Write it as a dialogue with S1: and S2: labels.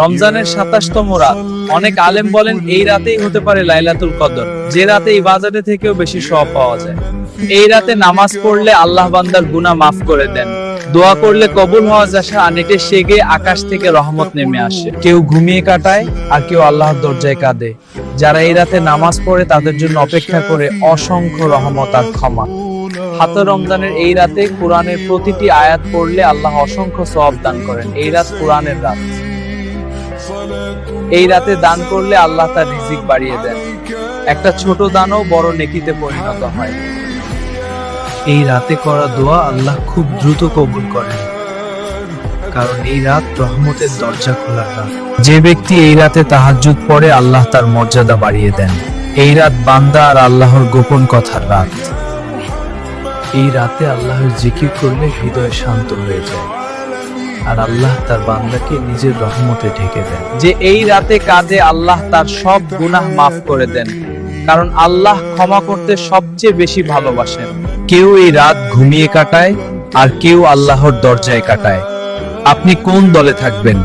S1: রমজানের 27তম রাত। অনেক আলেম বলেন এই রাতেই হতে পারে লাইলাতুল কদর, যে রাতে ইবাদতে থেকেও বেশি সওয়াব পাওয়া যায়। এই রাতে নামাজ পড়লে আল্লাহ বান্দার গুনাহ মাফ করে দেন, দোয়া করলে কবুল হওয়া আশা অনেকে সেগে আকাশ থেকে রহমত নেমে আসে। কেউ ঘুমিয়ে কাটায় আর কেউ আল্লাহর দরজায় কাঁদে। যারা এই রাতে নামাজ পড়ে তাদের জন্য অপেক্ষা করে অসংখ্য রহমত আর ক্ষমা। হাতে রমজানের এই রাতে কোরআনের প্রতিটি আয়াত পড়লে আল্লাহ অসংখ্য সওয়াব দান করেন। এই রাত কোরআনের রাত। এই রাতে দান করলে আল্লাহ তার রিজিক বাড়িয়ে দেন। একটা ছোট দানও বড় নেকিতে পরিণত হয়। এই রাতে করা দোয়া আল্লাহ খুব দ্রুত কবুল করেন, কারণ এই রাত রহমতের দরজা খোলার রাত। যে ব্যক্তি এই রাতে তাহাজ্জুদ পড়ে আল্লাহ তার মর্যাদা বাড়িয়ে দেন। এই রাত বান্দা আর আল্লাহর গোপন কথার রাত। এই রাতে আল্লাহর জিকির করলে হৃদয় শান্ত হয়ে যায় আর আল্লাহ তার বান্দাকে নিজের রহমতে ঢেকে দেন। যে এই রাতে কাঁদে আল্লাহ তার সব গুনাহ মাফ করে দেন, কারণ আল্লাহ ক্ষমা করতে সবচেয়ে বেশি ভালোবাসেন। কেউ এই রাত ঘুমিয়ে কাটায় আর কেউ আল্লাহর দরজায় কাটায়। আপনি কোন দলে থাকবেন?